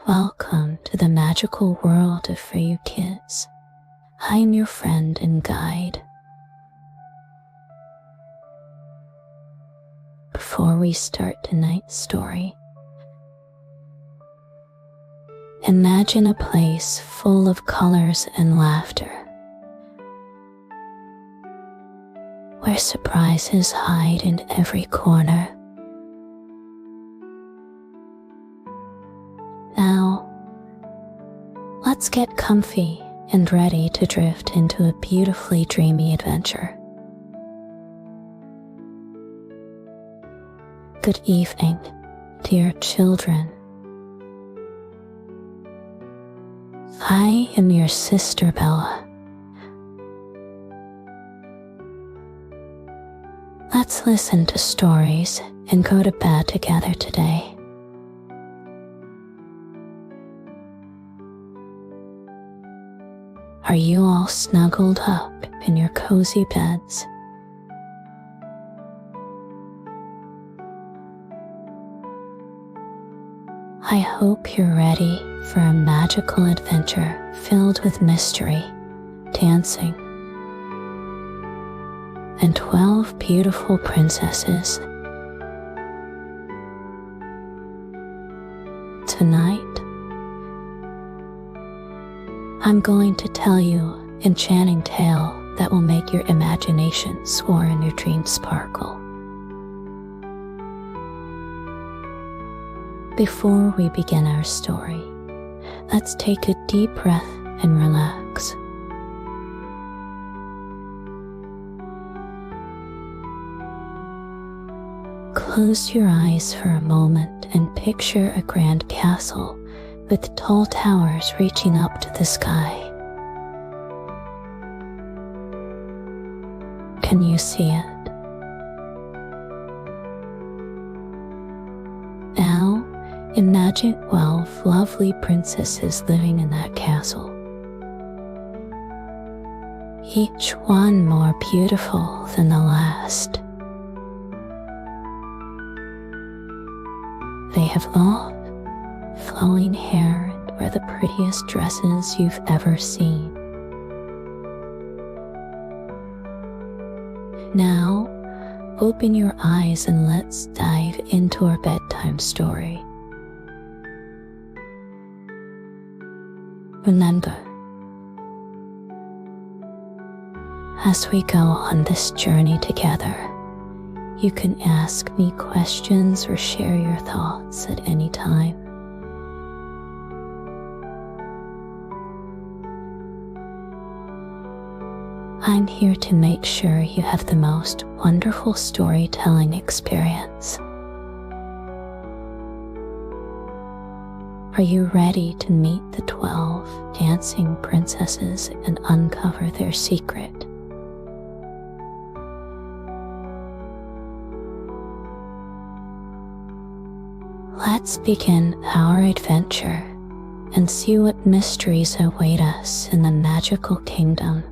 Welcome to the magical world of For You Kids. I'm your friend and guide. Before we start tonight's story, imagine a place full of colors and laughter, where surprises hide in every corner. Now, let's get comfy and ready to drift into a beautifully dreamy adventure. Good evening, dear children. I am your sister Bella. Let's listen to stories and go to bed together today. Are you all snuggled up in your cozy beds? I hope you're ready for a magical adventure filled with mystery, dancing, and 12 beautiful princesses. Tonight, I'm going to tell you an enchanting tale that will make your imagination soar and your dreams sparkle. Before we begin our story, let's take a deep breath and relax. Close your eyes for a moment and picture a grand castle with tall towers reaching up to the sky. Can you see it? Now, imagine 12 lovely princesses living in that castle. Each one more beautiful than the last. They have long, flowing hair and wear the prettiest dresses you've ever seen. Now, open your eyes and let's dive into our bedtime story. Remember, as we go on this journey together, you can ask me questions or share your thoughts at any time. I'm here to make sure you have the most wonderful storytelling experience. Are you ready to meet the 12 dancing princesses and uncover their secret? Let's begin our adventure and see what mysteries await us in the magical kingdom.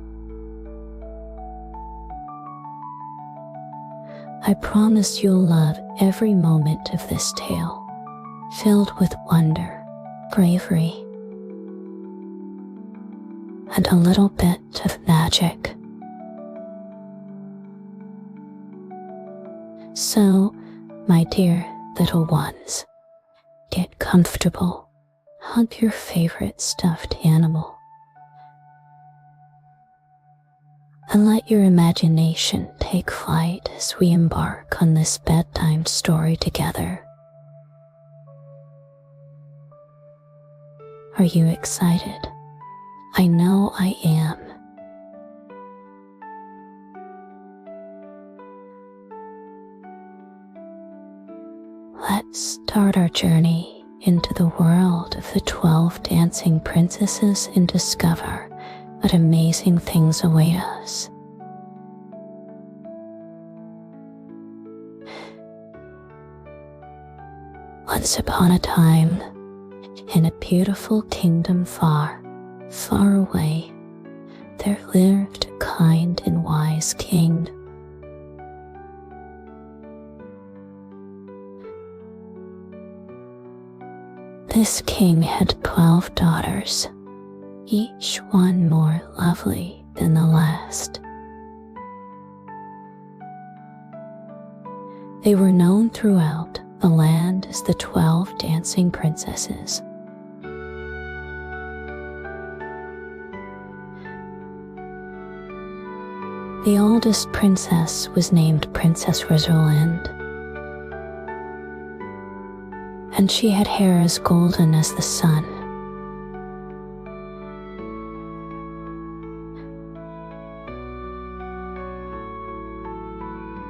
I promise you'll love every moment of this tale, filled with wonder, bravery, and a little bit of magic. So, my dear little ones, get comfortable, hug your favorite stuffed animal, and let your imagination take flight as we embark on this bedtime story together. Are you excited? I know I am. Let's start our journey into the world of the 12 dancing princesses and discover what amazing things await us. Once upon a time, in a beautiful kingdom far, far away, there lived a kind and wise king. This king had 12 daughters, each one more lovely than the last. They were known throughout the land as the 12 dancing princesses. The oldest princess was named Princess Rosalind, and she had hair as golden as the sun.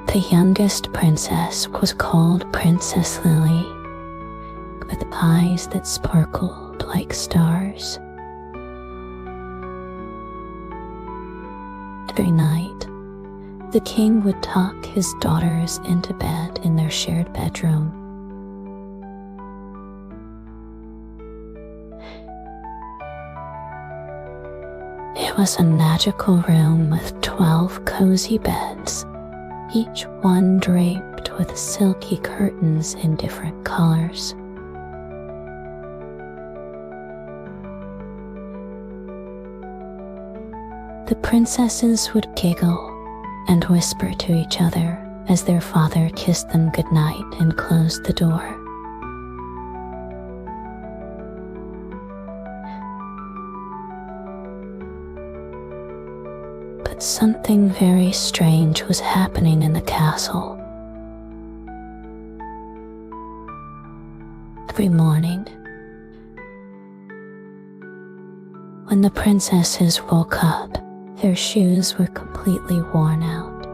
The youngest princess was called Princess Lily, with eyes that sparkled like stars. Every night, the king would tuck his daughters into bed in their shared bedroom. It was a magical room with 12 cozy beds, each one draped with silky curtains in different colors. The princesses would giggle and whisper to each other as their father kissed them goodnight and closed the door. But something very strange was happening in the castle. Every morning, when the princesses woke up, their shoes were completely worn out.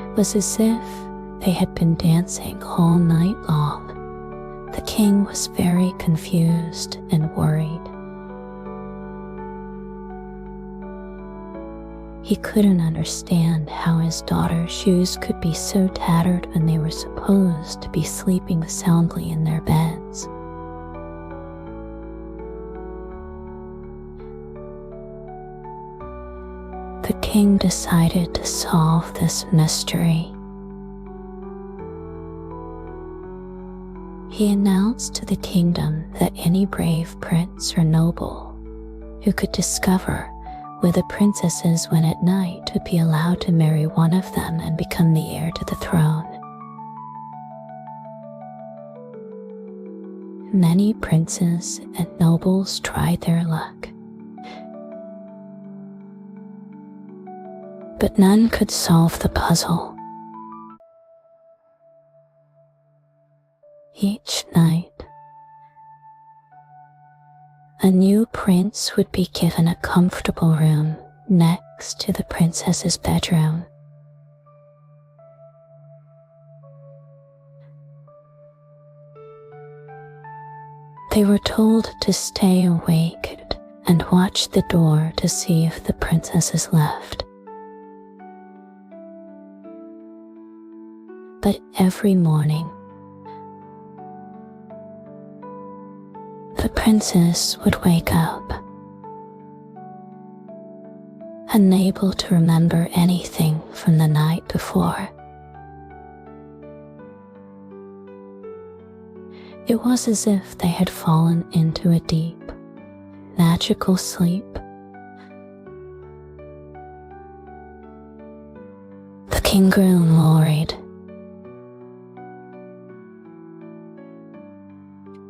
It was as if they had been dancing all night long. The king was very confused and worried. He couldn't understand how his daughter's shoes could be so tattered when they were supposed to be sleeping soundly in their beds. The king decided to solve this mystery. He announced to the kingdom that any brave prince or noble who could discover where the princesses went at night would be allowed to marry one of them and become the heir to the throne. Many princes and nobles tried their luck, but none could solve the puzzle. Each night, a new prince would be given a comfortable room next to the princess's bedroom. They were told to stay awake and watch the door to see if the princesses left. But every morning, the princess would wake up, unable to remember anything from the night before. It was as if they had fallen into a deep, magical sleep. The king grew worried.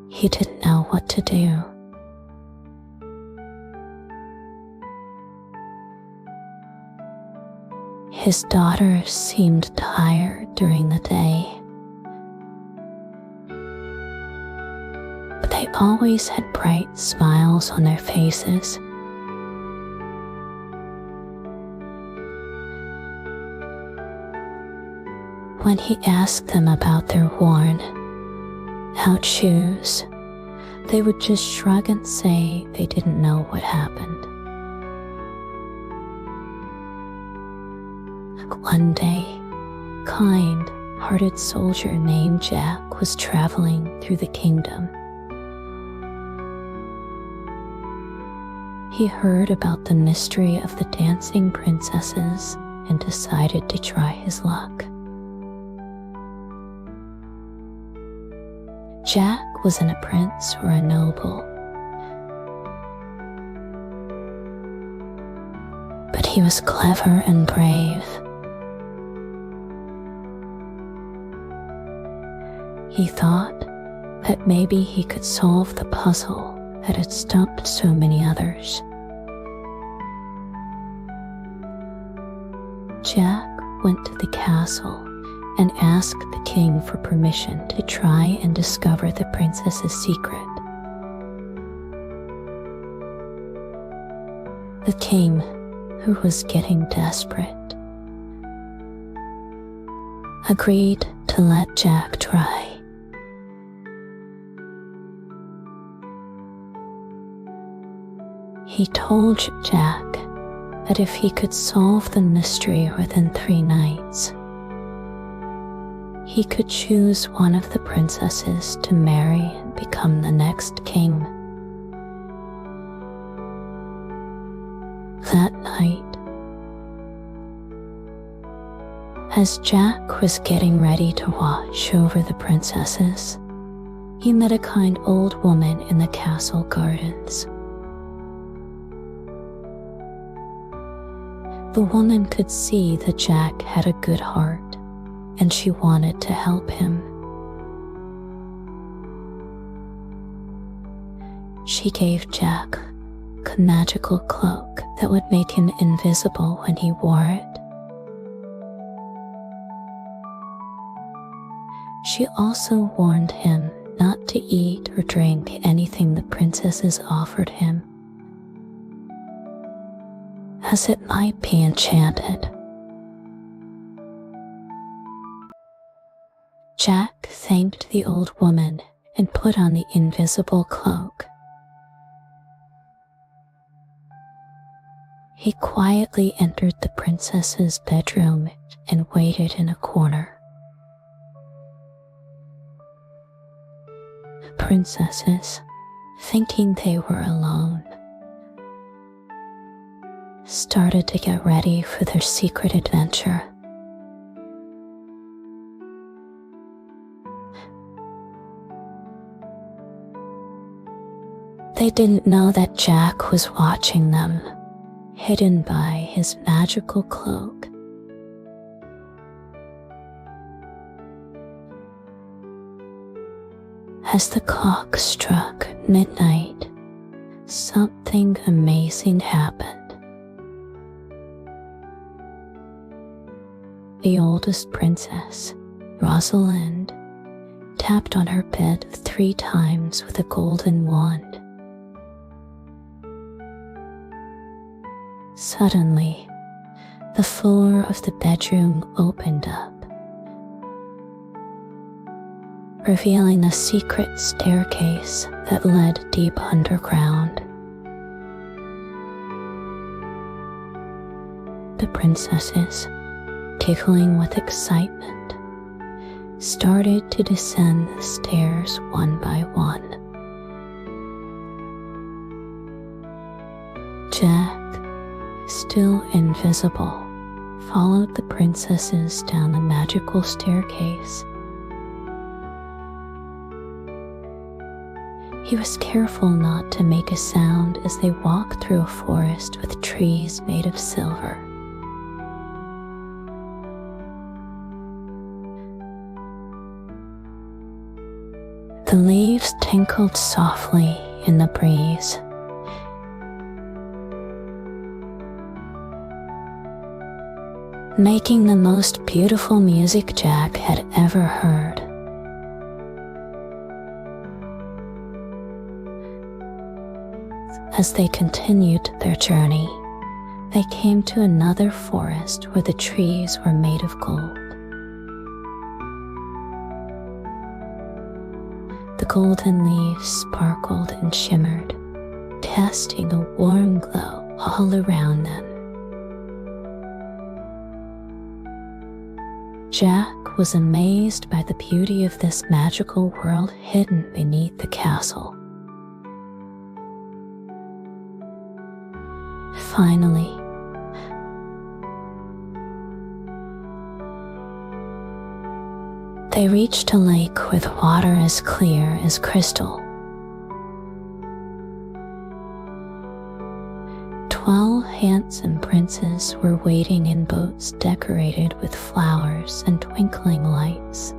He didn't know what to do. His daughters seemed tired during the day, but they always had bright smiles on their faces. When he asked them about their worn out shoes, they would just shrug and say they didn't know what happened. One day, a kind-hearted soldier named Jack was traveling through the kingdom. He heard about the mystery of the dancing princesses and decided to try his luck. Jack wasn't a prince or a noble, but he was clever and brave. He thought that maybe he could solve the puzzle that had stumped so many others. Jack went to the castle and asked the king for permission to try and discover the princess's secret. The king, who was getting desperate, agreed to let Jack try. He told Jack that if he could solve the mystery within 3 nights, he could choose one of the princesses to marry and become the next king. That night, as Jack was getting ready to watch over the princesses, he met a kind old woman in the castle gardens. The woman could see that Jack had a good heart, and she wanted to help him. She gave Jack a magical cloak that would make him invisible when he wore it. She also warned him not to eat or drink anything the princesses offered him, as it might be enchanted. Jack thanked the old woman and put on the invisible cloak. He quietly entered the princess's bedroom and waited in a corner. The princesses, thinking they were alone, started to get ready for their secret adventure. They didn't know that Jack was watching them, hidden by his magical cloak. As the clock struck midnight, something amazing happened. The oldest princess, Rosalind, tapped on her bed 3 times with a golden wand. Suddenly, the floor of the bedroom opened up, revealing a secret staircase that led deep underground. The princesses, giggling with excitement, started to descend the stairs one by one. Jack, still invisible, followed the princesses down the magical staircase. He was careful not to make a sound as they walked through a forest with trees made of silver. The leaves tinkled softly in the breeze. Making the most beautiful music Jack had ever heard. As they continued their journey, they came to another forest where the trees were made of gold. The golden leaves sparkled and shimmered, casting a warm glow all around them. Jack was amazed by the beauty of this magical world hidden beneath the castle. Finally, They reached a lake with water as clear as crystal. 12 handsome princes were waiting in boats decorated with flowers and twinkling lights.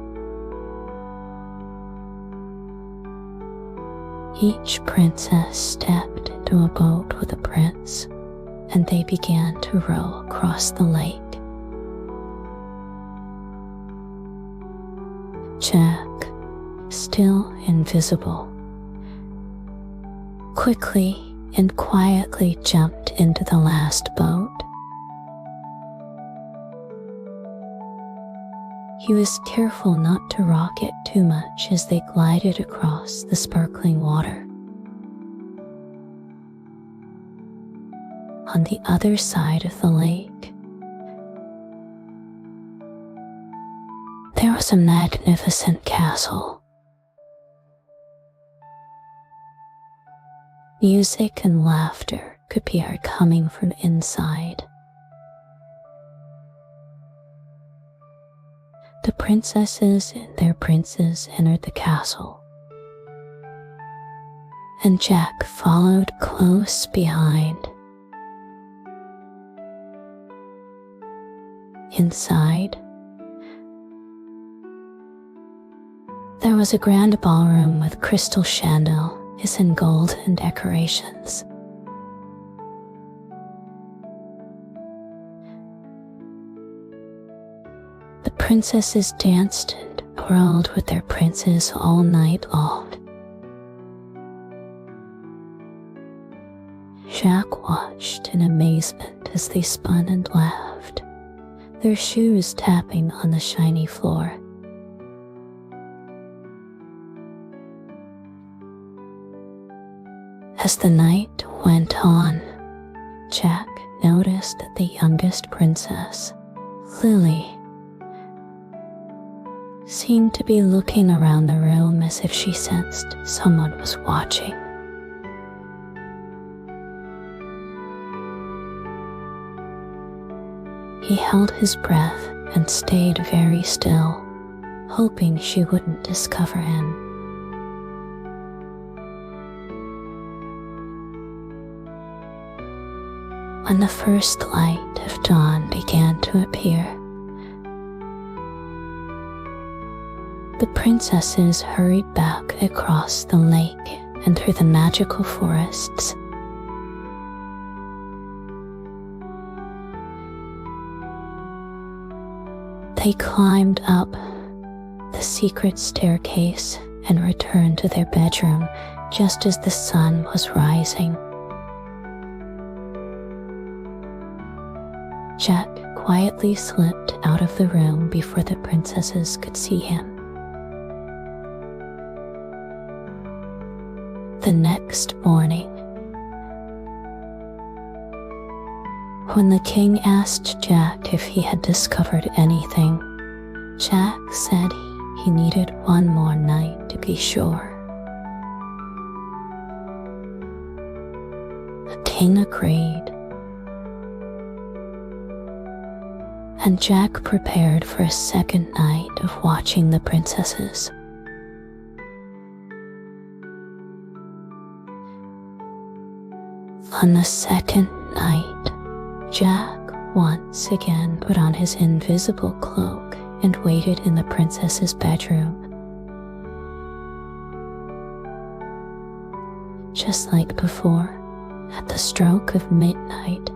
Each princess stepped into a boat with a prince, and they began to row across the lake. Jack, still invisible, quickly and quietly jumped into the last boat. He was careful not to rock it too much as they glided across the sparkling water. On the other side of the lake, there was a magnificent castle. Music and laughter could be heard coming from inside. The princesses and their princes entered the castle, and Jack followed close behind. Inside, there was a grand ballroom with crystal chandeliers and golden decorations. The princesses danced and twirled with their princes all night long. Jack watched in amazement as they spun and laughed, their shoes tapping on the shiny floor. As the night went on, Jack noticed that the youngest princess, Lily, seemed to be looking around the room as if she sensed someone was watching. He held his breath and stayed very still, hoping she wouldn't discover him. When the first light of dawn began to appear, the princesses hurried back across the lake and through the magical forests. They climbed up the secret staircase and returned to their bedroom just as the sun was rising. Jack quietly slipped out of the room before the princesses could see him. The next morning, when the king asked Jack if he had discovered anything, Jack said he needed one more night to be sure. The king agreed, and Jack prepared for a second night of watching the princesses. On the second night, Jack once again put on his invisible cloak and waited in the princess's bedroom. Just like before, at the stroke of midnight,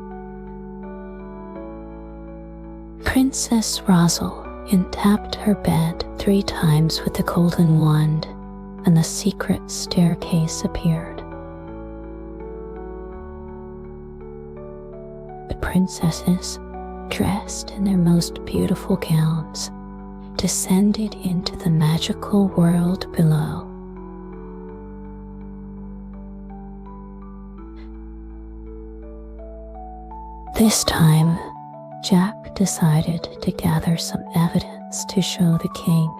Princess Rosalind tapped her bed 3 times with the golden wand, and the secret staircase appeared. The princesses, dressed in their most beautiful gowns, descended into the magical world below. This time, Jack decided to gather some evidence to show the king.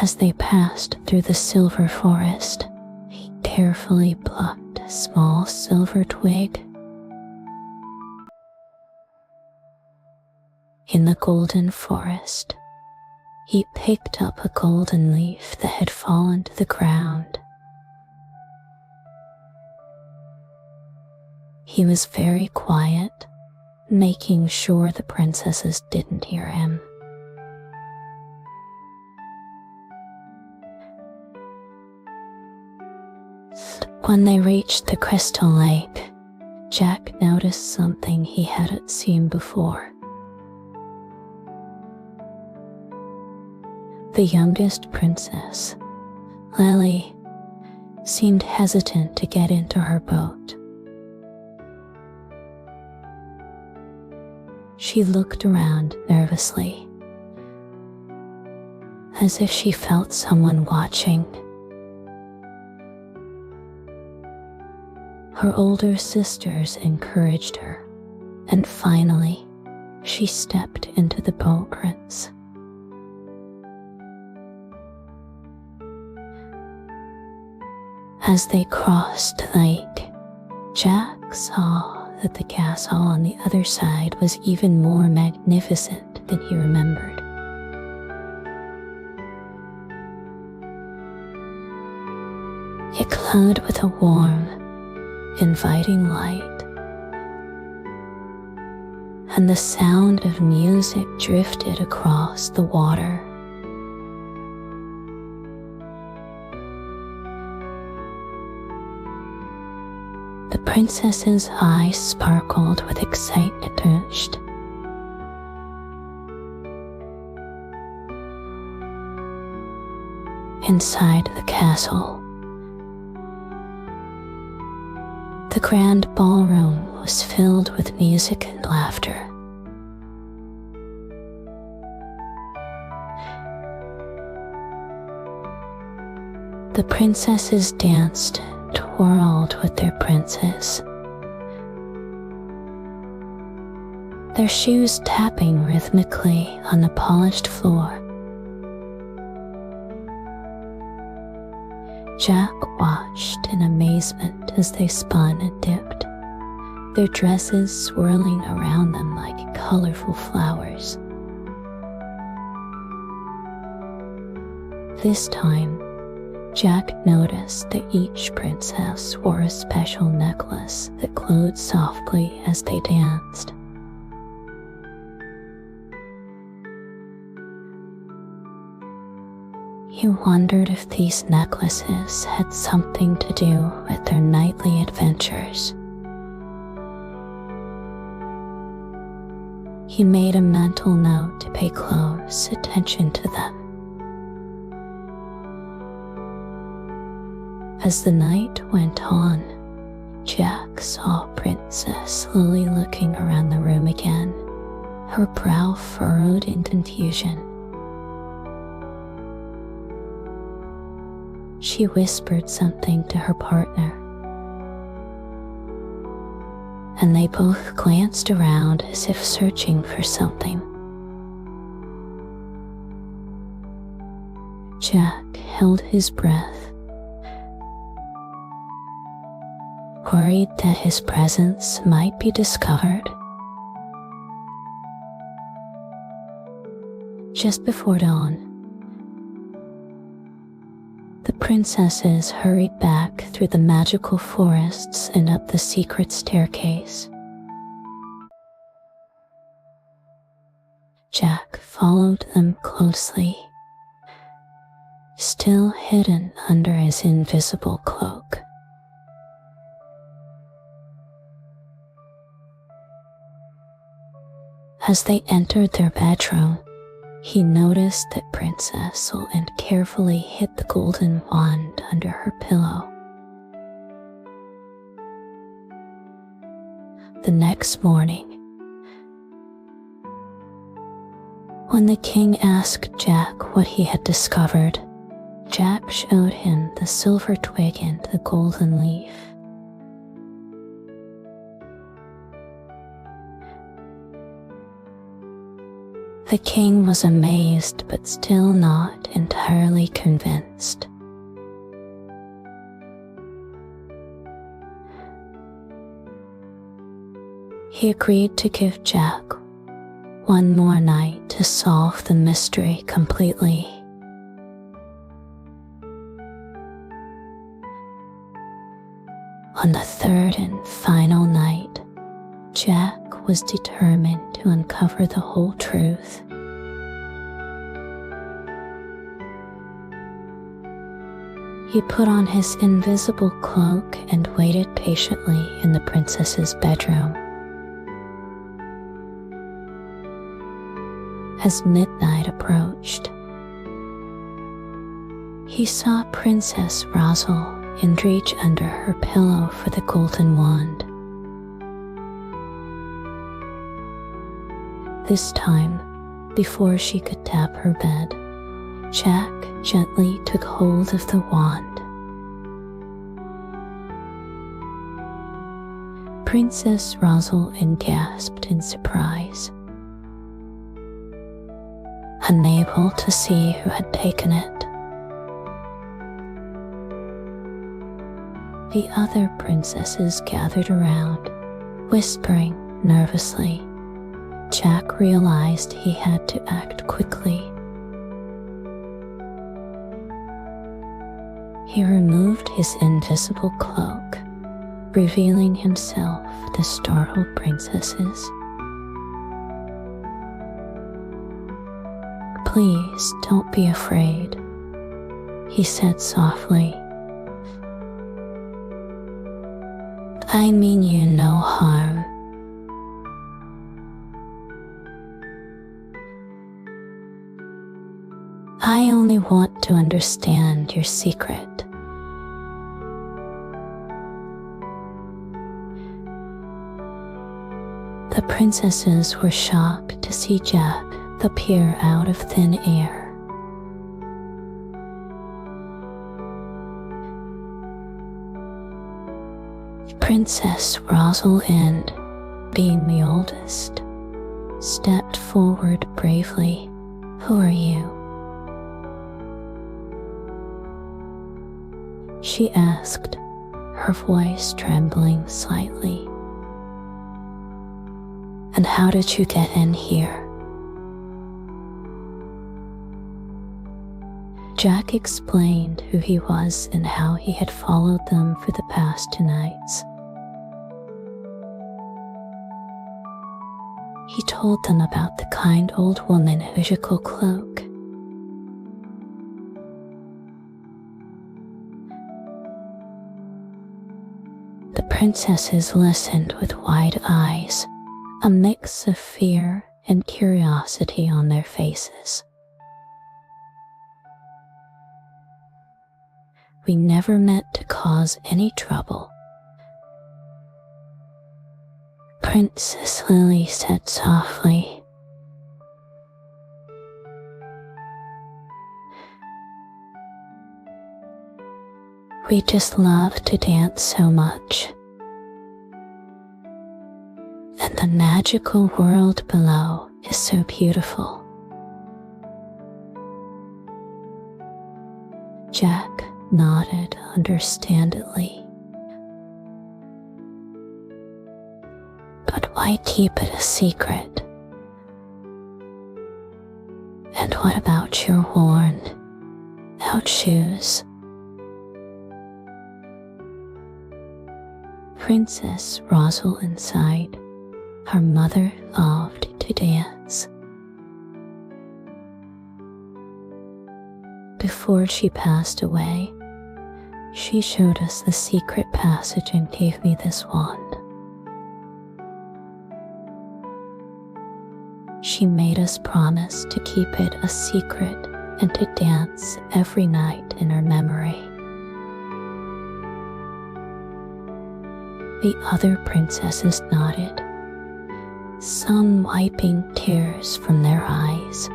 As they passed through the silver forest, he carefully plucked a small silver twig. In the golden forest, he picked up a golden leaf that had fallen to the ground. He was very quiet, making sure the princesses didn't hear him. When they reached the crystal lake, Jack noticed something he hadn't seen before. The youngest princess, Lily, seemed hesitant to get into her boat. She looked around nervously, as if she felt someone watching. Her older sisters encouraged her, and finally, she stepped into the boat prince. As they crossed the lake, Jack saw that the castle on the other side was even more magnificent than he remembered. It glowed with a warm, inviting light, and the sound of music drifted across the water. The princess's eyes sparkled with excitement. Inside the castle, the grand ballroom was filled with music and laughter. The princesses danced, twirled with their princes, their shoes tapping rhythmically on the polished floor. Jack watched in amazement as they spun and dipped, their dresses swirling around them like colorful flowers. This time, Jack noticed that each princess wore a special necklace that glowed softly as they danced. He wondered if these necklaces had something to do with their nightly adventures. He made a mental note to pay close attention to them. As the night went on, Jack saw Princess Lily looking around the room again, her brow furrowed in confusion. She whispered something to her partner, and they both glanced around as if searching for something. Jack held his breath, worried that his presence might be discovered. Just before dawn, the princesses hurried back through the magical forests and up the secret staircase. Jack followed them closely, still hidden under his invisible cloak. As they entered their bedroom, he noticed that Princess Lily carefully hid the golden wand under her pillow. The next morning, when the king asked Jack what he had discovered, Jack showed him the silver twig and the golden leaf. The king was amazed but still not entirely convinced. He agreed to give Jack one more night to solve the mystery completely. On the third and final night, Jack was determined to uncover the whole truth. He put on his invisible cloak and waited patiently in the princess's bedroom. As midnight approached, he saw Princess Rosal and reach under her pillow for the golden wand. This time, before she could tap her bed, Jack gently took hold of the wand. Princess Rosalind gasped in surprise, unable to see who had taken it. The other princesses gathered around, whispering nervously. Jack realized he had to act quickly. He removed his invisible cloak, revealing himself to startled princesses. "Please don't be afraid," he said softly. "I mean you no harm." "I only want to understand your secret." The princesses were shocked to see Jack appear out of thin air. Princess Rosalind, being the oldest, stepped forward bravely. "Who are you?" she asked, her voice trembling slightly. "And how did you get in here?" Jack explained who he was and how he had followed them for the past 2 nights. He told them about the kind old woman magical cloak. The princesses listened with wide eyes, a mix of fear and curiosity on their faces. "We never meant to cause any trouble," Princess Lily said softly. "We just love to dance so much. And the magical world below is so beautiful." Jack nodded understandingly. "But why keep it a secret? And what about your worn-out shoes?" Princess Rosalind sighed. Her mother loved to dance. Before she passed away, she showed us the secret passage and gave me this wand. She made us promise to keep it a secret and to dance every night in her memory. The other princesses nodded, some wiping tears from their eyes.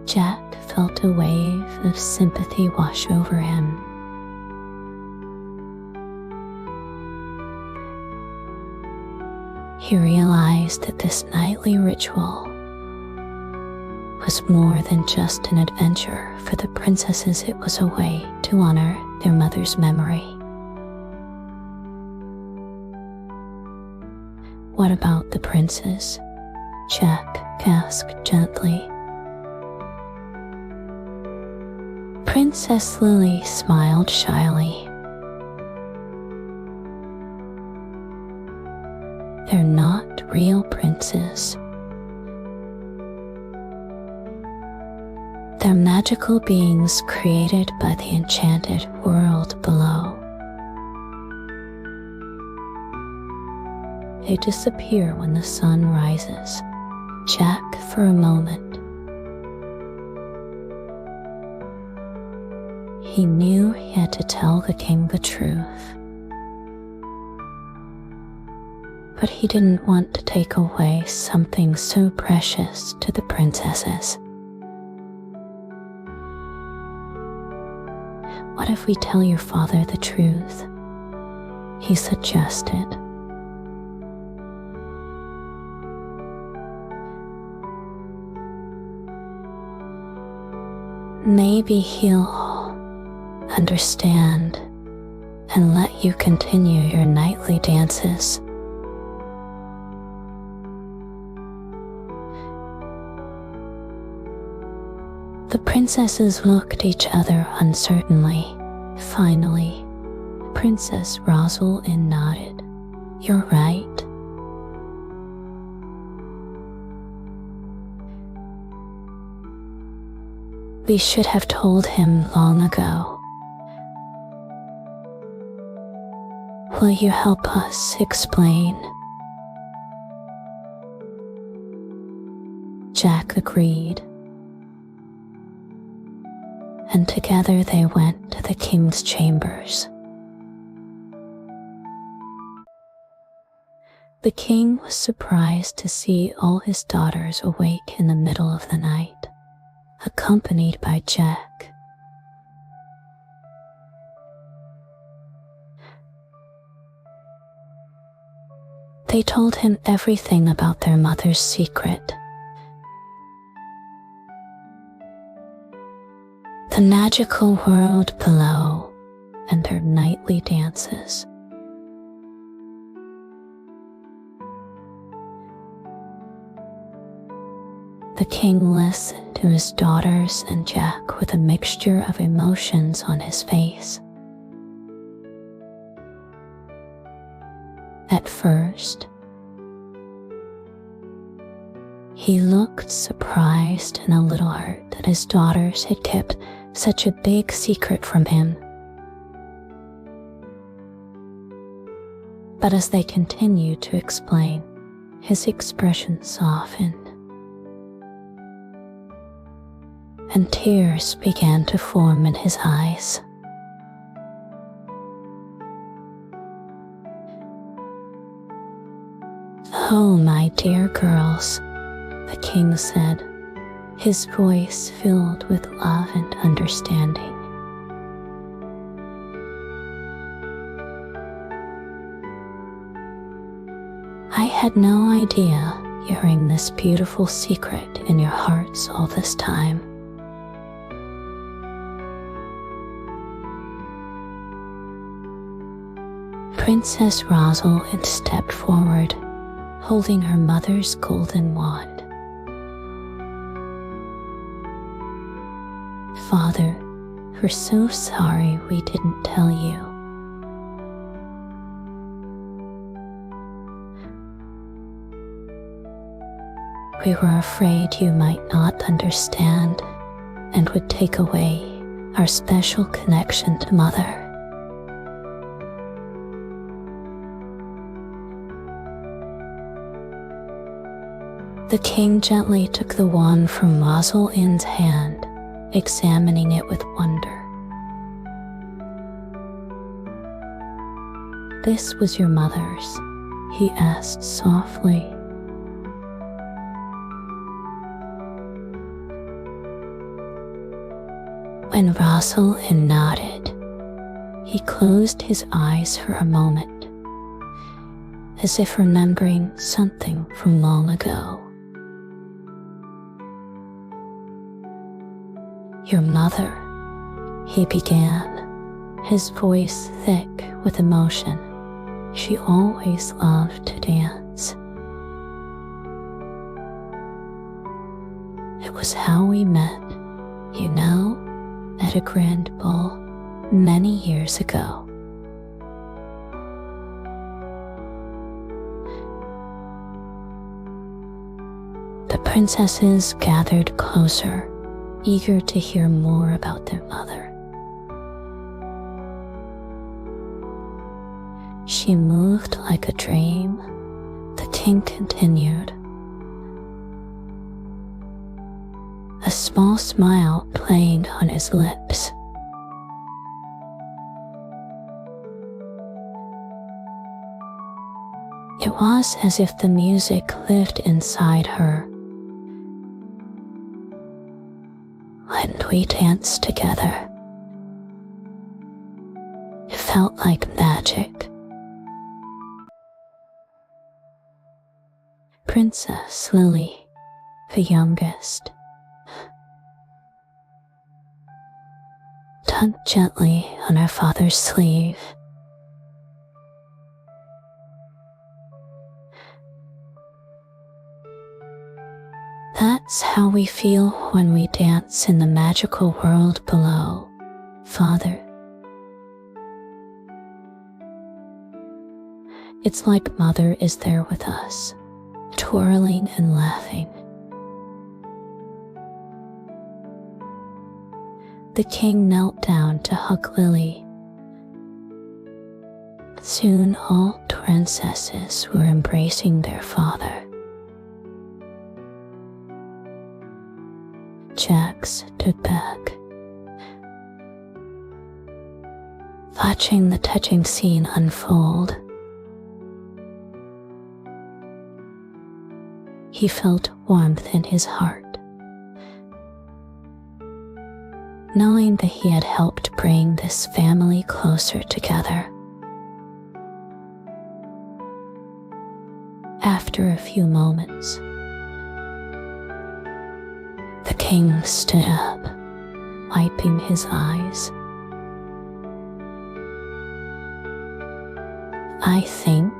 Jack felt a wave of sympathy wash over him. He realized that this nightly ritual was more than just an adventure for the princesses. It was a way to honor their mother's memory. What about the princes? Jack asked gently. Princess Lily smiled shyly. They're not real princes. They're magical beings created by the enchanted world below. They disappear when the sun rises. Jack, for a moment, he knew he had to tell the king the truth. But he didn't want to take away something so precious to the princesses. What if we tell your father the truth? He suggested. Maybe he'll understand and let you continue your nightly dances. The princesses looked at each other uncertainly. Finally, Princess Rosalind nodded. You're right. We should have told him long ago. Will you help us explain? Jack agreed. And together they went to the king's chambers. The king was surprised to see all his daughters awake in the middle of the night, accompanied by Jack. They told him everything about their mother's secret. The magical world below and her nightly dances. The king listened to his daughters and Jack with a mixture of emotions on his face. At first, he looked surprised and a little hurt that his daughters had kept such a big secret from him. But as they continued to explain, his expression softened, and tears began to form in his eyes. Oh, my dear girls, the king said, his voice filled with love and understanding. I had no idea carrying this beautiful secret in your hearts all this time. Princess Rosalind stepped forward, holding her mother's golden wand. Father, we're so sorry we didn't tell you. We were afraid you might not understand and would take away our special connection to Mother. The king gently took the wand from Rosalind's hand, examining it with wonder. This was your mother's, he asked softly. When Rosalind nodded, he closed his eyes for a moment, as if remembering something from long ago. Your mother, he began, his voice thick with emotion. She always loved to dance. was how we met, you know, at a grand ball many years ago. The princesses gathered closer, eager to hear more about their mother. She moved like a dream, the king continued, a small smile playing on his lips. It was as if the music lived inside her. When we danced together, it felt like magic. Princess Lily, the youngest, tugged gently on her father's sleeve. That's how we feel when we dance in the magical world below, Father. It's like Mother is there with us, twirling and laughing. The king knelt down to hug Lily. Soon all princesses were embracing their father. Jack stood back, watching the touching scene unfold. He felt warmth in his heart, knowing that he had helped bring this family closer together. After a few moments, the king stood up, wiping his eyes. I think,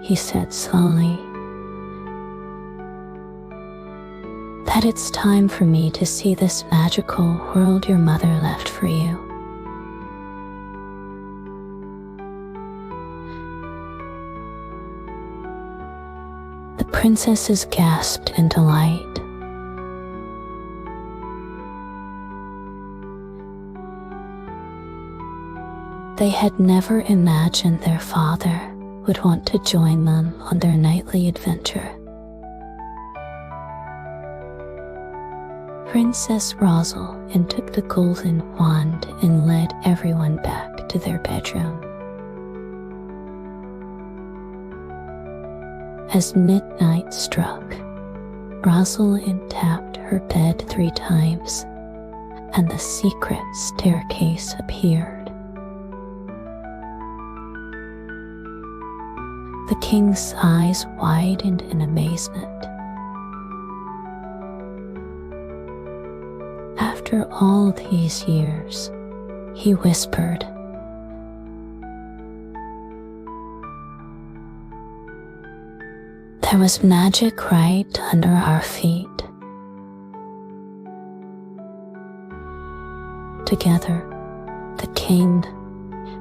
he said slowly, that it's time for me to see this magical world your mother left for you. The princesses gasped in delight. They had never imagined their father would want to join them on their nightly adventure. Princess Rosal took the golden wand and led everyone back to their bedroom. As midnight struck, Rosalind tapped her bed 3 times, and the secret staircase appeared. The king's eyes widened in amazement. After all these years, he whispered, "There was magic right under our feet." Together, the king,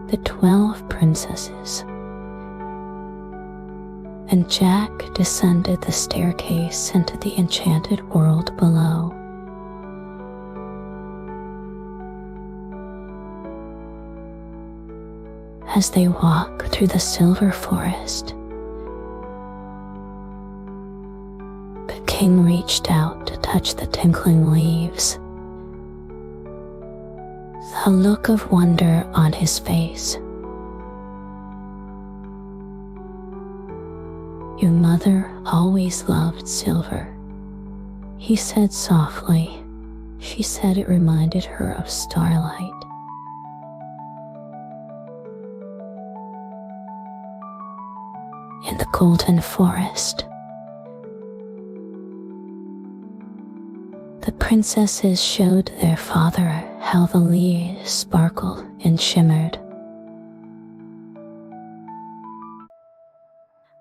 the 12 princesses, and Jack descended the staircase into the enchanted world below. As they walk through the silver forest, the king reached out to touch the tinkling leaves, a look of wonder on his face. "Your mother always loved silver," he said softly. She said it reminded her of starlight. In the golden forest, the princesses showed their father how the leaves sparkled and shimmered.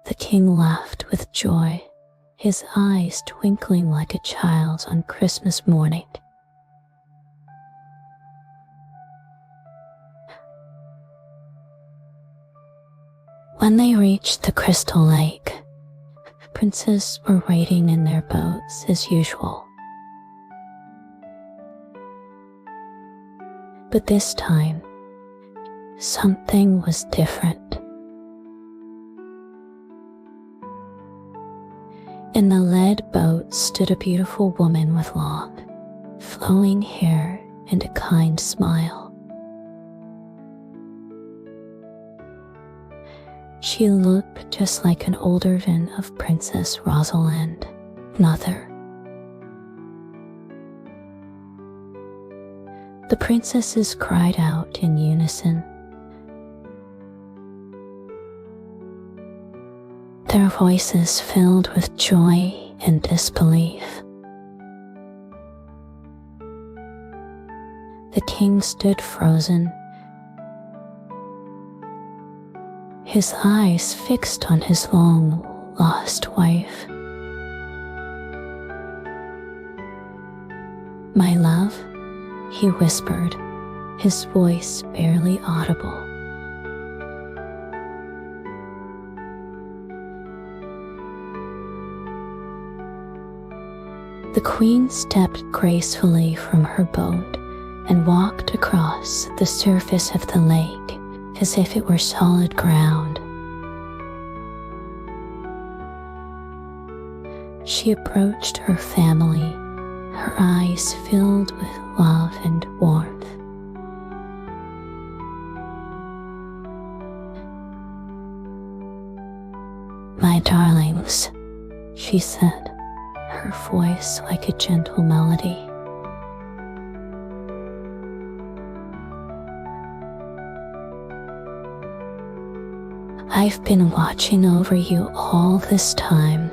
The king laughed with joy, his eyes twinkling like a child's on Christmas morning. When they reached the crystal lake, princes were waiting in their boats as usual. But this time, something was different. In the lead boat stood a beautiful woman with long, flowing hair and a kind smile. She looked just like an older version of Princess Rosalind, mother. The princesses cried out in unison. Their voices filled with joy and disbelief. The king stood frozen, his eyes fixed on his long-lost wife. "My love," he whispered, his voice barely audible. The queen stepped gracefully from her boat and walked across the surface of the lake as if it were solid ground. She approached her family, her eyes filled with love and warmth. "My darlings," she said, her voice like a gentle melody. "I've been watching over you all this time,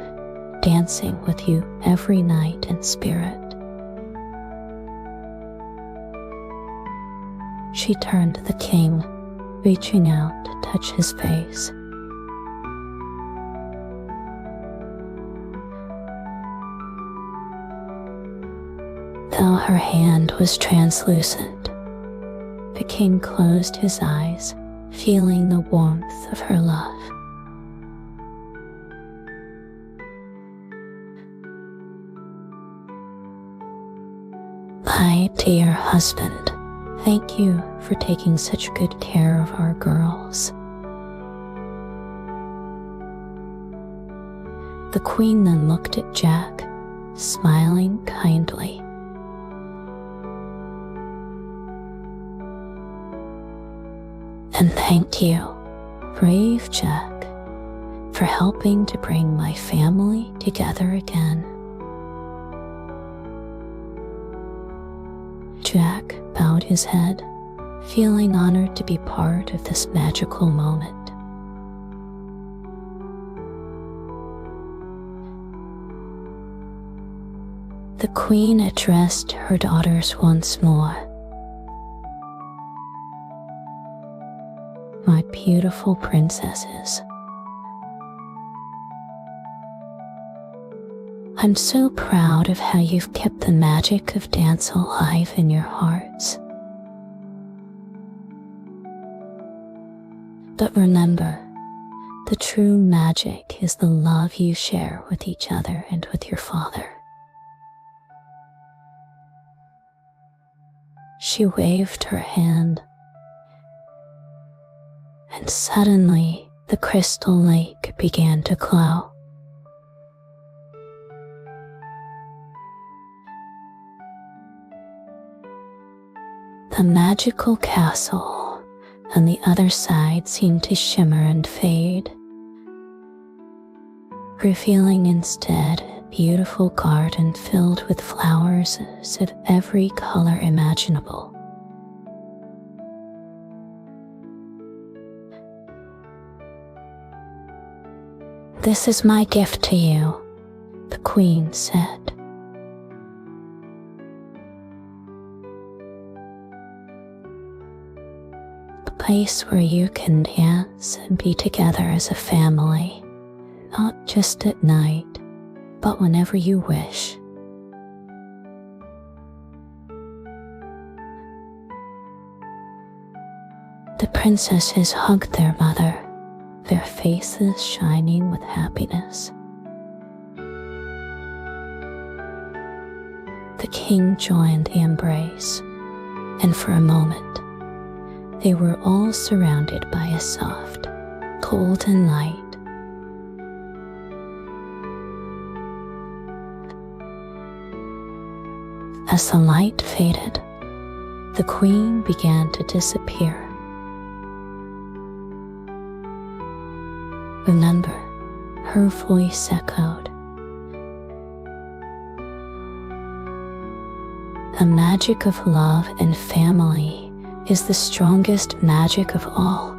dancing with you every night in spirit." She turned to the king, reaching out to touch his face. Though her hand was translucent, the king closed his eyes, feeling the warmth of her love. "My dear husband, thank you for taking such good care of our girls." The queen then looked at Jack, smiling kindly. "And thank you, brave Jack, for helping to bring my family together again." Jack bowed his head, feeling honored to be part of this magical moment. The queen addressed her daughters once more. "My beautiful princesses, I'm so proud of how you've kept the magic of dance alive in your hearts. But remember, the true magic is the love you share with each other and with your father." She waved her hand, and suddenly the crystal lake began to glow. The magical castle on the other side seemed to shimmer and fade, revealing instead a beautiful garden filled with flowers of every color imaginable. "This is my gift to you," the queen said. "A place where you can dance and be together as a family, not just at night, but whenever you wish." The princesses hugged their mother, their faces shining with happiness. The king joined the embrace, and for a moment, they were all surrounded by a soft, golden light. As the light faded, the queen began to disappear. "Remember," her voice echoed, "the magic of love and family is the strongest magic of all."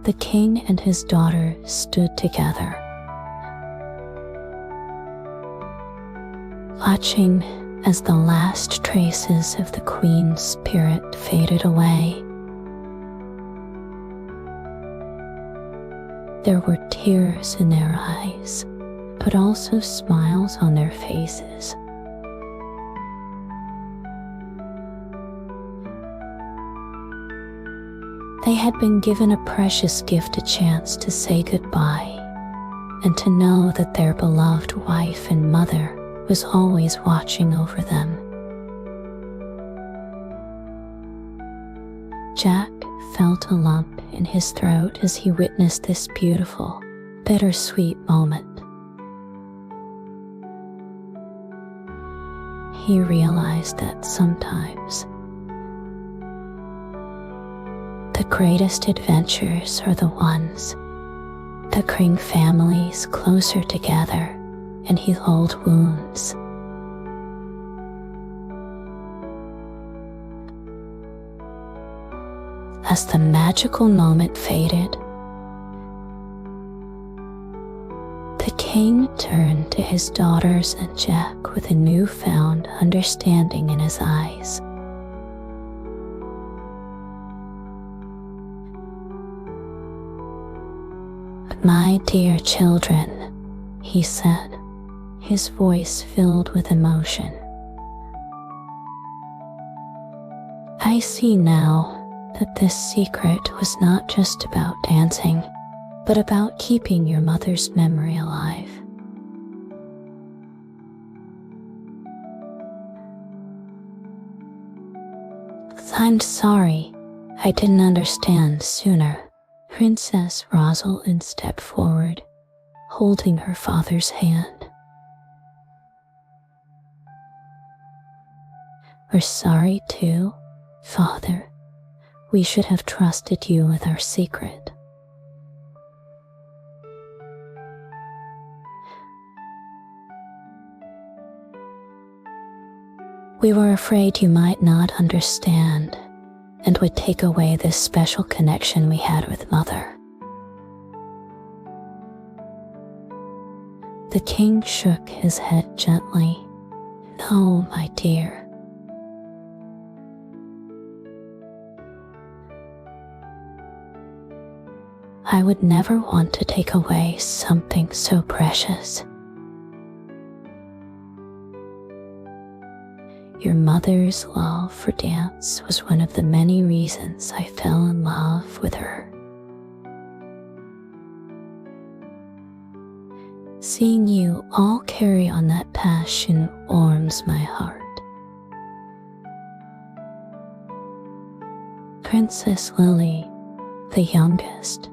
The king and his daughter stood together, watching as the last traces of the queen's spirit faded away. There were tears in their eyes, but also smiles on their faces. They had been given a precious gift, a chance to say goodbye, and to know that their beloved wife and mother was always watching over them. Jack felt a lump in his throat as he witnessed this beautiful, bittersweet moment. He realized that sometimes the greatest adventures are the ones that bring families closer together and heal old wounds. As the magical moment faded, the king turned to his daughters and Jack with a newfound understanding in his eyes. "My dear children," he said, his voice filled with emotion, "I see now that this secret was not just about dancing, but about keeping your mother's memory alive. I'm sorry I didn't understand sooner." Princess Rosalind stepped forward, holding her father's hand. "We're sorry too, Father. We should have trusted you with our secret." "We were afraid you might not understand and would take away this special connection we had with Mother." The king shook his head gently. "No, my dear. I would never want to take away something so precious. Your mother's love for dance was one of the many reasons I fell in love with her. Seeing you all carry on that passion warms my heart." Princess Lily, the youngest,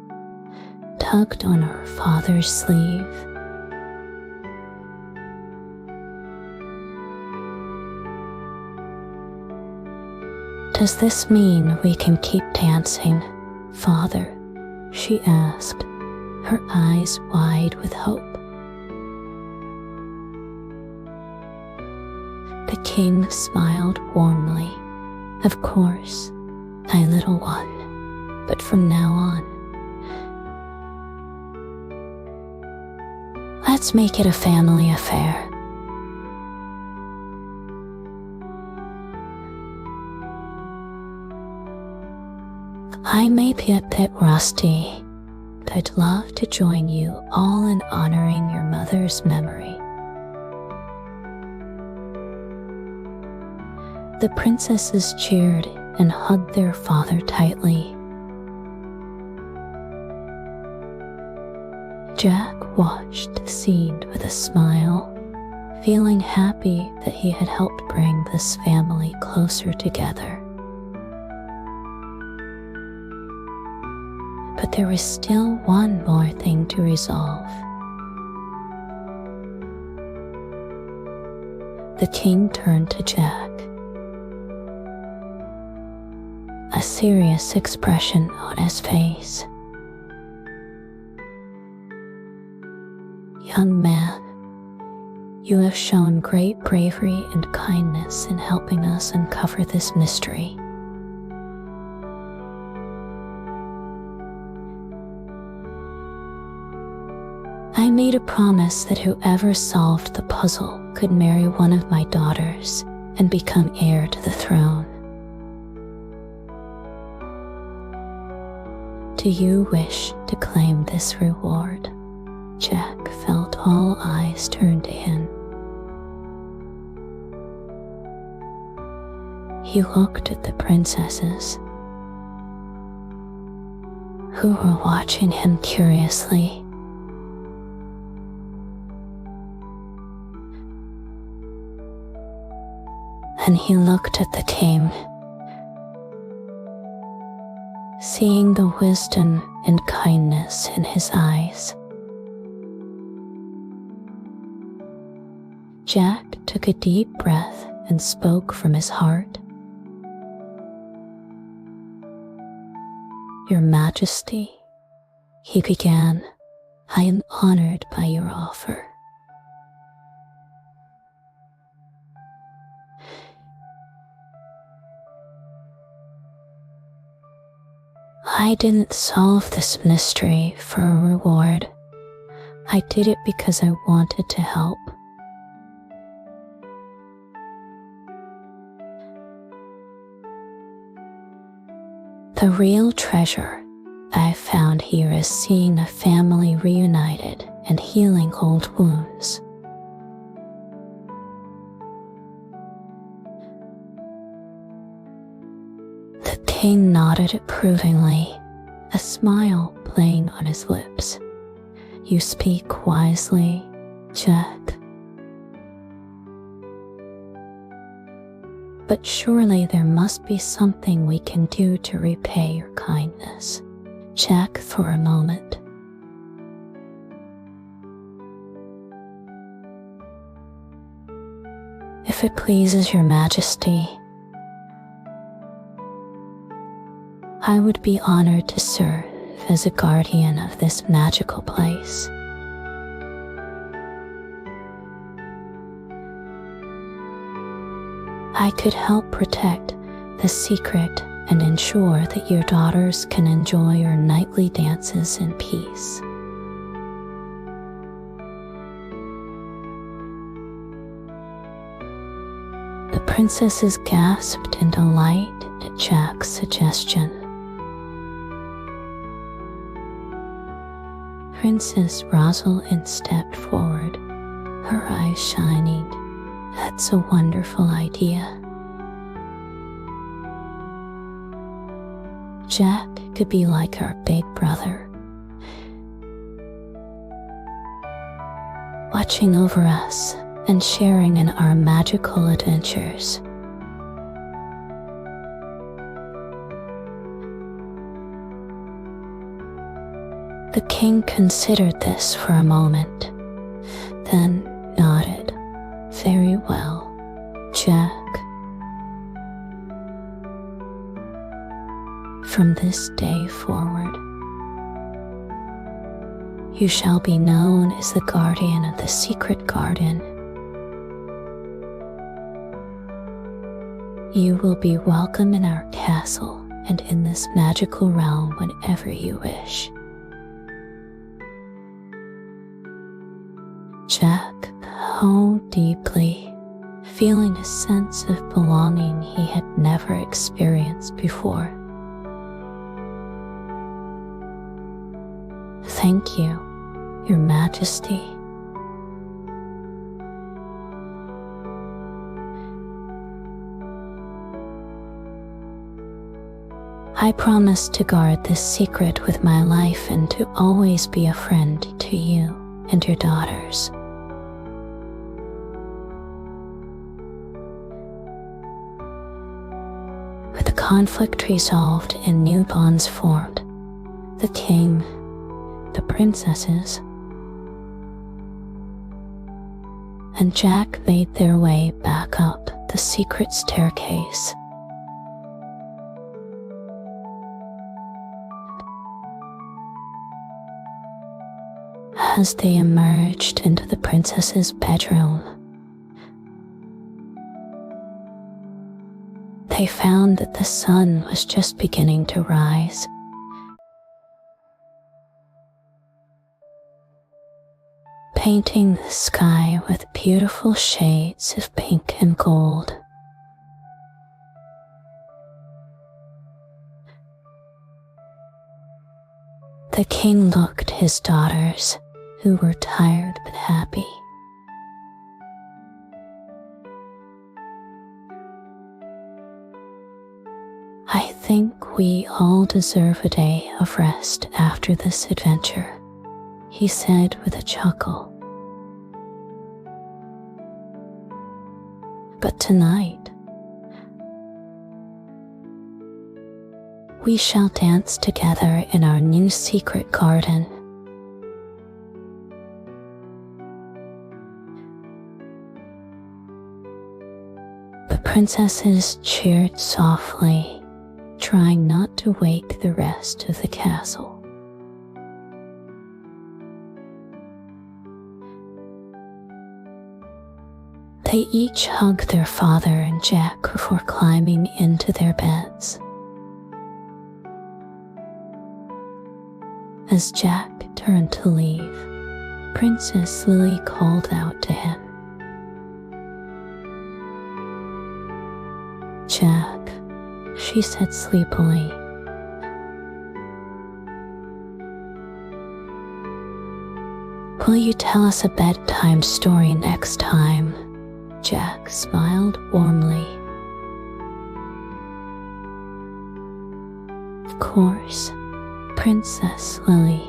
tugged on her father's sleeve. "Does this mean we can keep dancing, Father?" she asked, her eyes wide with hope. The king smiled warmly. "Of course, my little one, but from now on, let's make it a family affair." "I may be a bit rusty, I'd love to join you all in honoring your mother's memory." The princesses cheered and hugged their father tightly. Jack watched the scene with a smile, feeling happy that he had helped bring this family closer together. But there was still one more thing to resolve. The king turned to Jack, a serious expression on his face. "Young man, you have shown great bravery and kindness in helping us uncover this mystery. I made a promise that whoever solved the puzzle could marry one of my daughters and become heir to the throne. Do you wish to claim this reward?" Jack felt all eyes turn to him. He looked at the princesses, who were watching him curiously. Then he looked at the king, seeing the wisdom and kindness in his eyes. Jack took a deep breath and spoke from his heart. "Your Majesty," he began, "I am honored by your offer. I didn't solve this mystery for a reward. I did it because I wanted to help. The real treasure I found here is seeing a family reunited and healing old wounds. The king nodded approvingly, a smile playing on his lips. "You speak wisely, Jack. But surely there must be something we can do to repay your kindness." Jack for a moment. "If it pleases your Majesty, I would be honored to serve as a guardian of this magical place. I could help protect the secret and ensure that your daughters can enjoy your nightly dances in peace." The princesses gasped in delight at Jack's suggestion. Princess Rosalind stepped forward, her eyes shining. "That's a wonderful idea." Jack could be like our big brother, watching over us and sharing in our magical adventures. The king considered this for a moment, then nodded. "Very well, Jack. From this day forward, you shall be known as the guardian of the secret garden. You will be welcome in our castle and in this magical realm whenever you wish." Jack howled deeply, feeling a sense of belonging he had never experienced before. Thank you, Your Majesty. I promise to guard this secret with my life and to always be a friend to you and your daughters. With the conflict resolved and new bonds formed, the king, the princesses, and Jack made their way back up the secret staircase. As they emerged into the princess's bedroom, they found that the sun was just beginning to rise. Painting the sky with beautiful shades of pink and gold. The king looked at his daughters, who were tired but happy. I think we all deserve a day of rest after this adventure, he said with a chuckle. But tonight, we shall dance together in our new secret garden. The princesses cheered softly, trying not to wake the rest of the castle. They each hugged their father and Jack before climbing into their beds. As Jack turned to leave, Princess Lily called out to him, "Jack," she said sleepily. "Will you tell us a bedtime story next time?" Jack smiled warmly. "Of course, Princess Lily.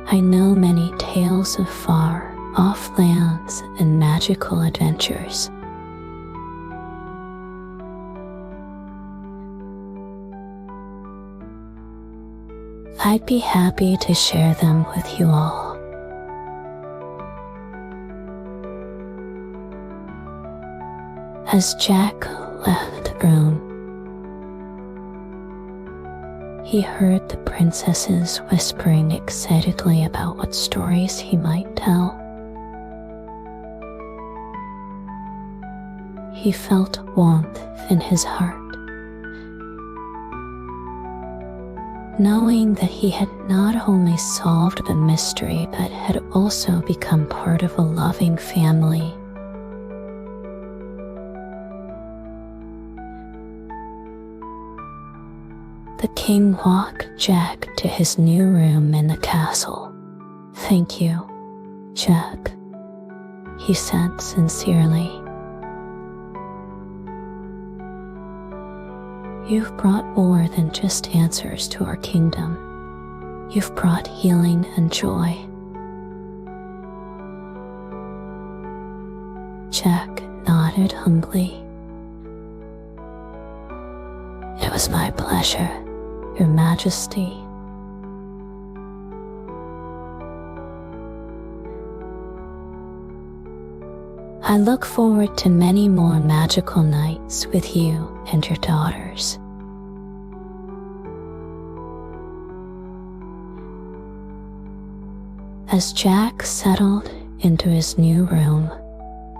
I know many tales of far-off lands and magical adventures. I'd be happy to share them with you all." As Jack left the room, he heard the princesses whispering excitedly about what stories he might tell. He felt warmth in his heart, knowing that he had not only solved the mystery but had also become part of a loving family. The king walked Jack to his new room in the castle. "Thank you, Jack," he said sincerely. "You've brought more than just answers to our kingdom. You've brought healing and joy." Jack nodded humbly. "It was my pleasure, Your Majesty." I look forward to many more magical nights with you and your daughters. As Jack settled into his new room,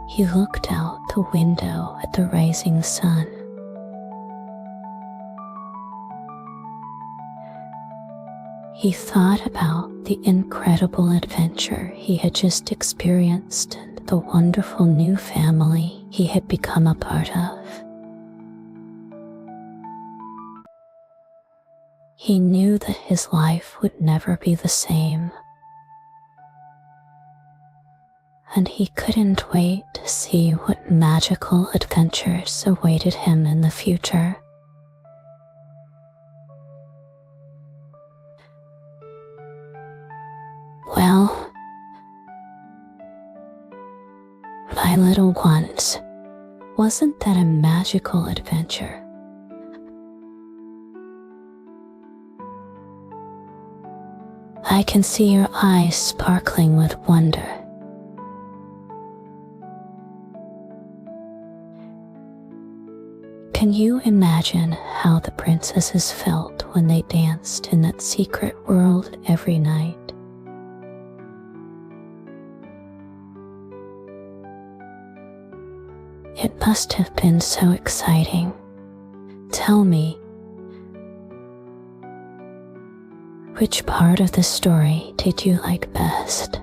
he looked out the window at the rising sun. He thought about the incredible adventure he had just experienced and the wonderful new family he had become a part of. He knew that his life would never be the same, and he couldn't wait to see what magical adventures awaited him in the future. Well, my little ones, wasn't that a magical adventure? I can see your eyes sparkling with wonder. Can you imagine how the princesses felt when they danced in that secret world every night? It must have been so exciting. Tell me, which part of the story did you like best?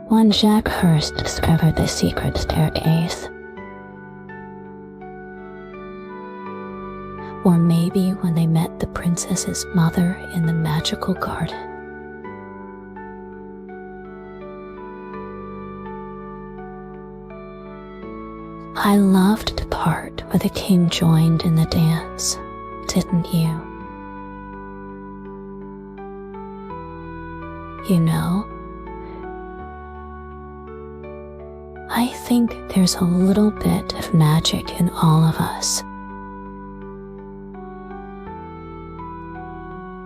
When Jacques Hurst discovered the secret staircase. Or maybe when they met the princess's mother in the magical garden. I loved the part where the king joined in the dance, didn't you? You know, I think there's a little bit of magic in all of us.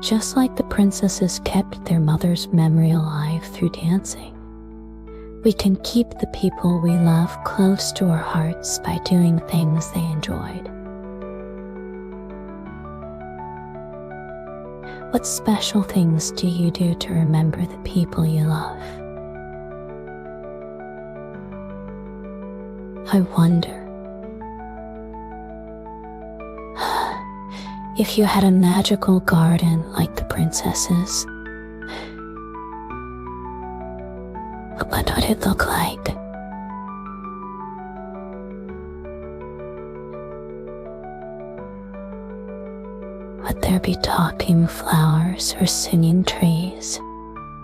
Just like the princesses kept their mother's memory alive through dancing, we can keep the people we love close to our hearts by doing things they enjoyed. What special things do you do to remember the people you love? I wonder, if you had a magical garden like the princesses, what would it look like? Would there be talking flowers or singing trees?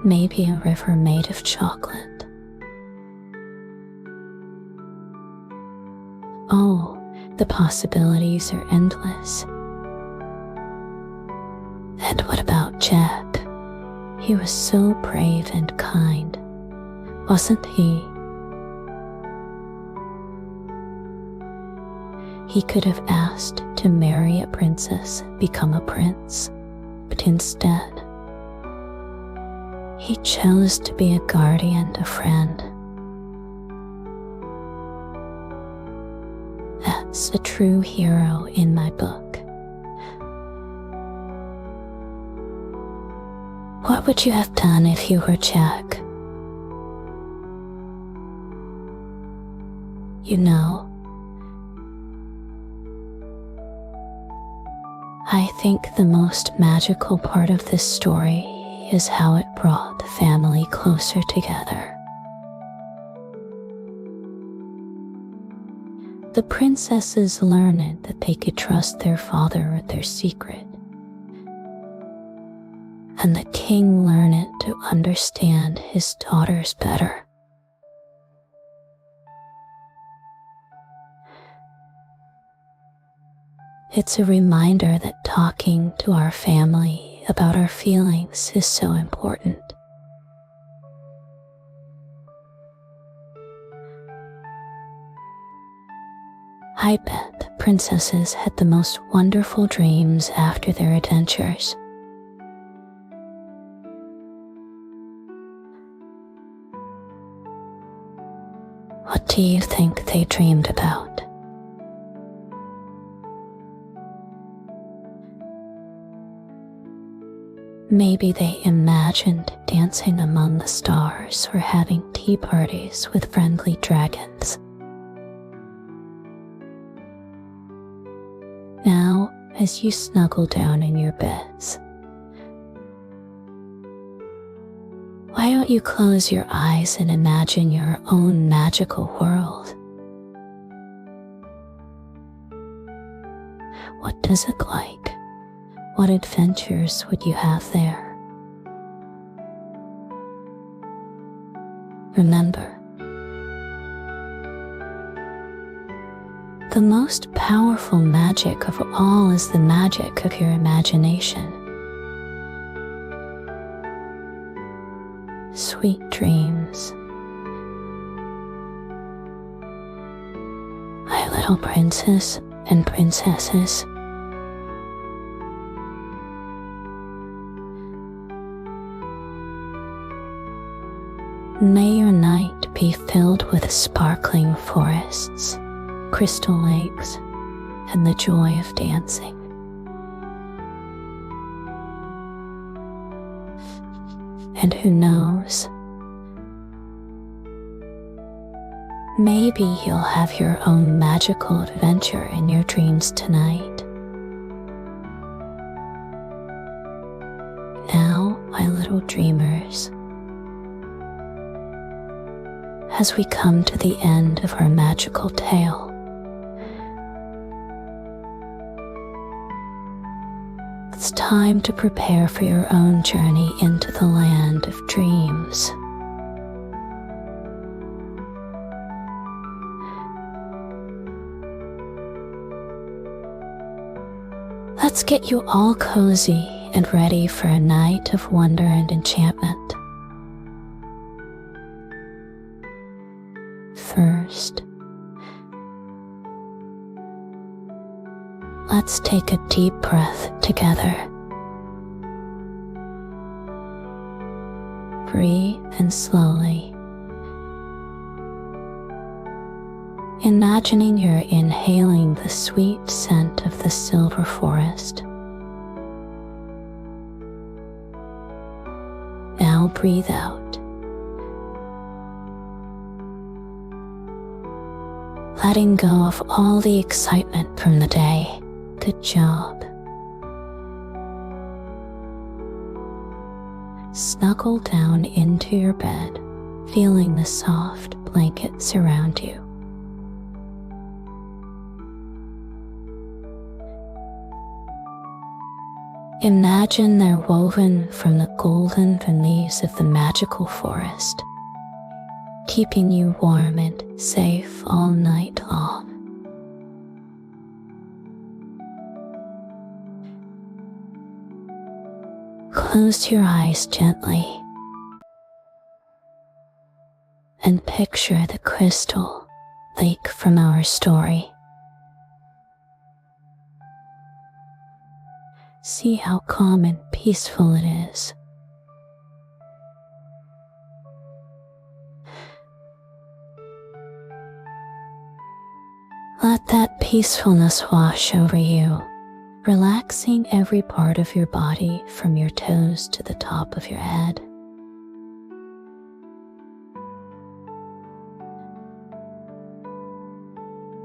Maybe a river made of chocolate? Oh, the possibilities are endless. And what about Jack? He was so brave and kind, wasn't he? He could have asked to marry a princess and become a prince, but instead, he chose to be a guardian, a friend. That's a true hero in my book. What would you have done if you were Jack? You know, I think the most magical part of this story is how it brought the family closer together. The princesses learned that they could trust their father with their secret, and the king learned to understand his daughters better. It's a reminder that talking to our family about our feelings is so important. I bet the princesses had the most wonderful dreams after their adventures. What do you think they dreamed about? Maybe they imagined dancing among the stars or having tea parties with friendly dragons. Now, as you snuggle down in your beds, Why don't you close your eyes and imagine your own magical world? What does it look like? What adventures would you have there? Remember, the most powerful magic of all is the magic of your imagination. Sweet dreams, my little princess and princesses. May your night be filled with sparkling forests, crystal lakes, and the joy of dancing. And who knows, maybe you'll have your own magical adventure in your dreams tonight. Now, my little dreamers, as we come to the end of our magical tale, it's time to prepare for your own journey into the land of dreams. Let's get you all cozy and ready for a night of wonder and enchantment. First, let's take a deep breath together. Breathe in slowly, imagining you're inhaling the sweet scent of the silver forest. Now breathe out, letting go of all the excitement from the day. Good job. Snuggle down into your bed, feeling the soft blankets around you. Imagine they're woven from the golden leaves of the magical forest, keeping you warm and safe all night long. Close your eyes gently and picture the crystal lake from our story. See how calm and peaceful it is. Let that peacefulness wash over you, relaxing every part of your body from your toes to the top of your head.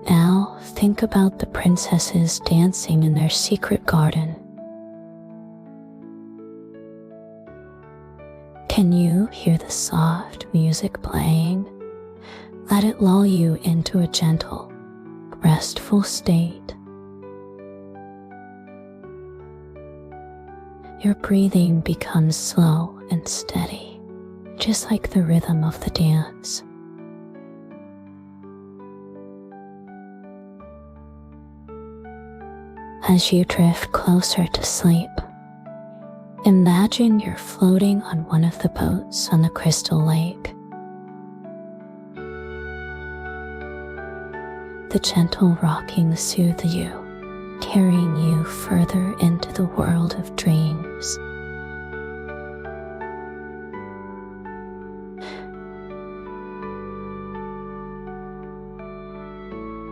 Now think about the princesses dancing in their secret garden. Can you hear the soft music playing? Let it lull you into a gentle, restful state. Your breathing becomes slow and steady, just like the rhythm of the dance. As you drift closer to sleep, imagine you're floating on one of the boats on the crystal lake. The gentle rocking soothes you, carrying you further into the world of dreams.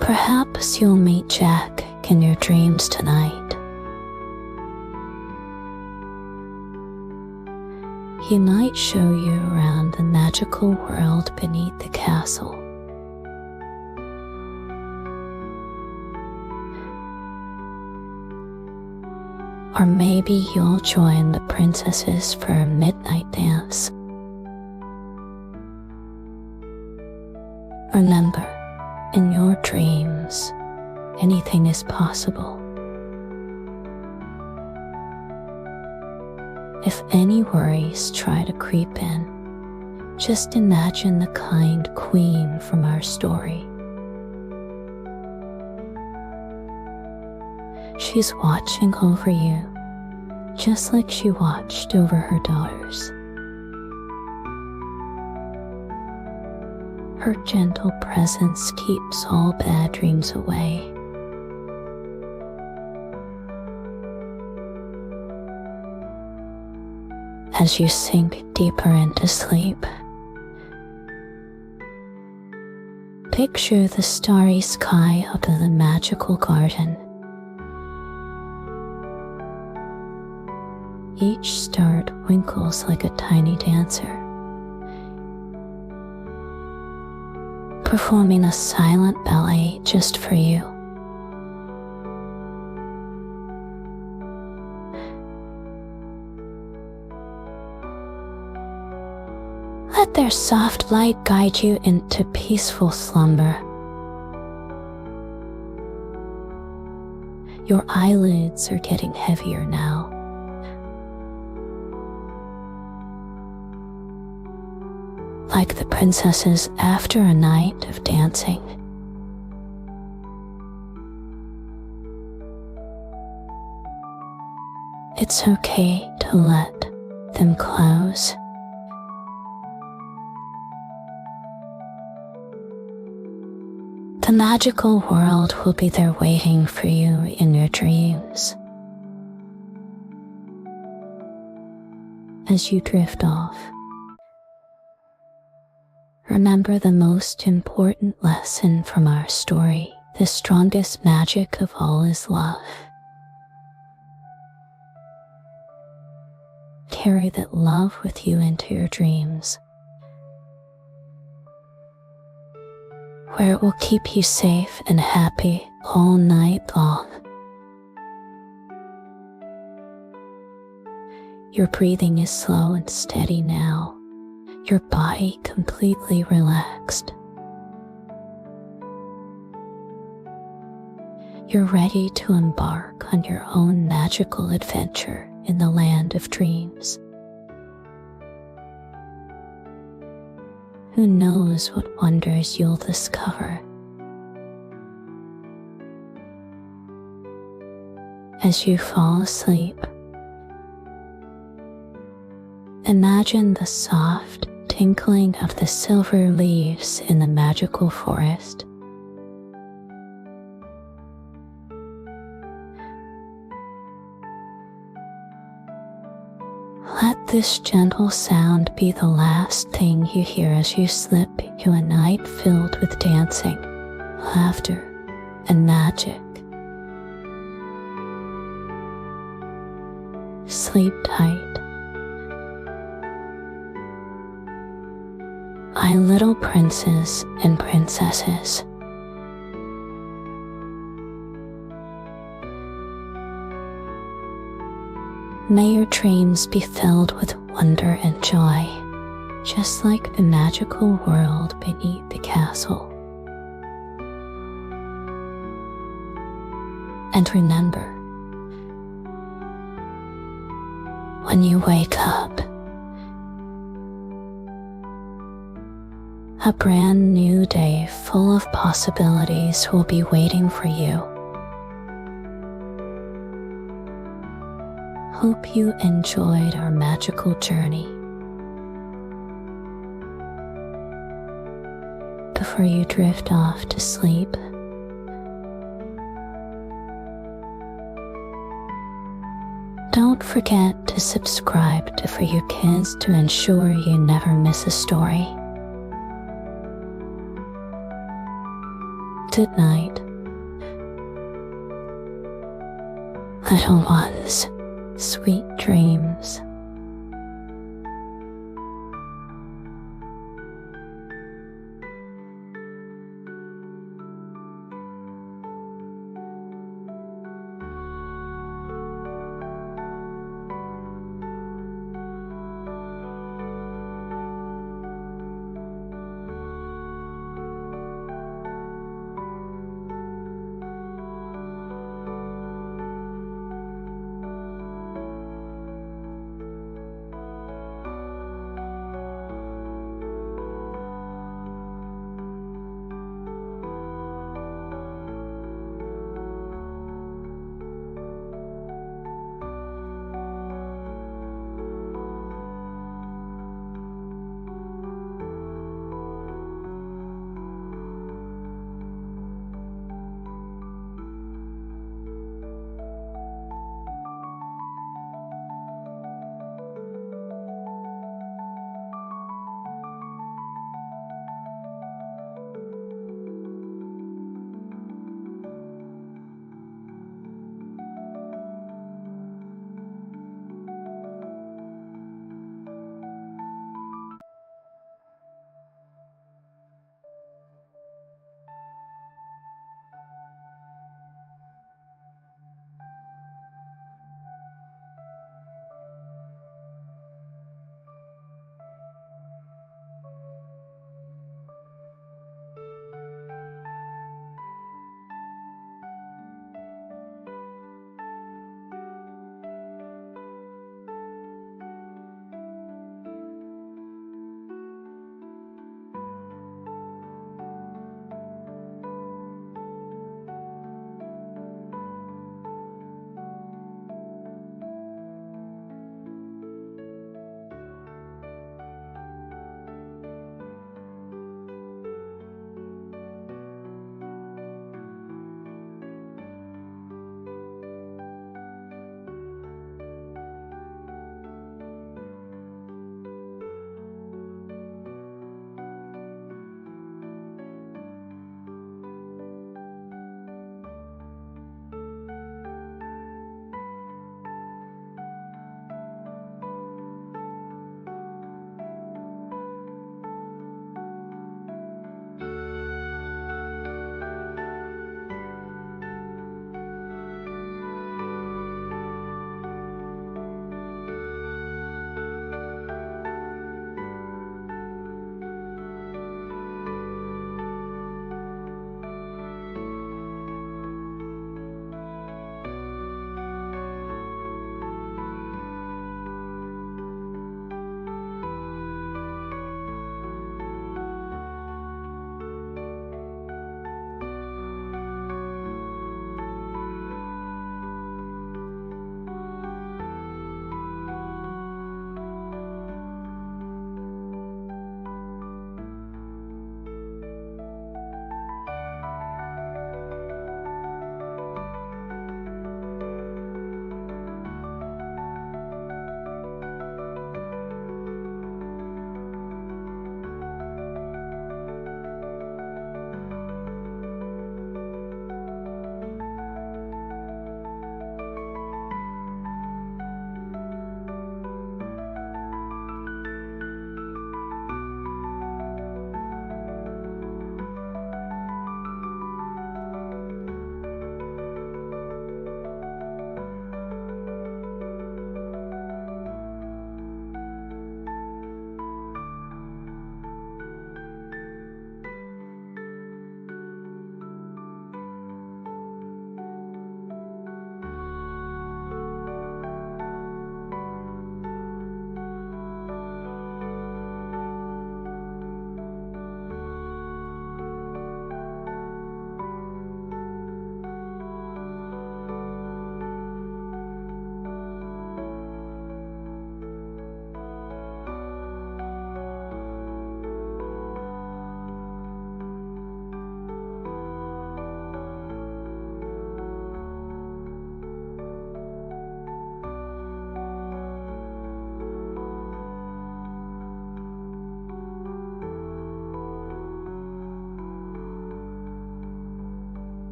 Perhaps you'll meet Jack in your dreams tonight. He might show you around the magical world beneath the castle. Or maybe you'll join the princesses for a midnight dance, Remember, in your dreams, anything is possible. If any worries try to creep in, just imagine the kind queen from our story. She's watching over you, just like she watched over her daughters. Her gentle presence keeps all bad dreams away. As you sink deeper into sleep, picture the starry sky of the magical garden. Each star twinkles like a tiny dancer, performing a silent ballet just for you. Let their soft light guide you into peaceful slumber. Your eyelids are getting heavier now. Like the princesses after a night of dancing. It's okay to let them close. The magical world will be there waiting for you in your dreams. As you drift off, remember the most important lesson from our story. The strongest magic of all is love. Carry that love with you into your dreams, where it will keep you safe and happy all night long. Your breathing is slow and steady now, your body completely relaxed. You're ready to embark on your own magical adventure in the land of dreams. Who knows what wonders you'll discover? As you fall asleep, imagine the soft tinkling of the silver leaves in the magical forest. Let this gentle sound be the last thing you hear as you slip into a night filled with dancing, laughter, and magic. Sleep tight, my little princes and princesses. May your dreams be filled with wonder and joy, just like the magical world beneath the castle. And remember, when you wake up, a brand new day full of possibilities will be waiting for you. Hope you enjoyed our magical journey. Before you drift off to sleep, don't forget to subscribe for your kids to ensure you never miss a story. Good night, little ones. Sweet dreams.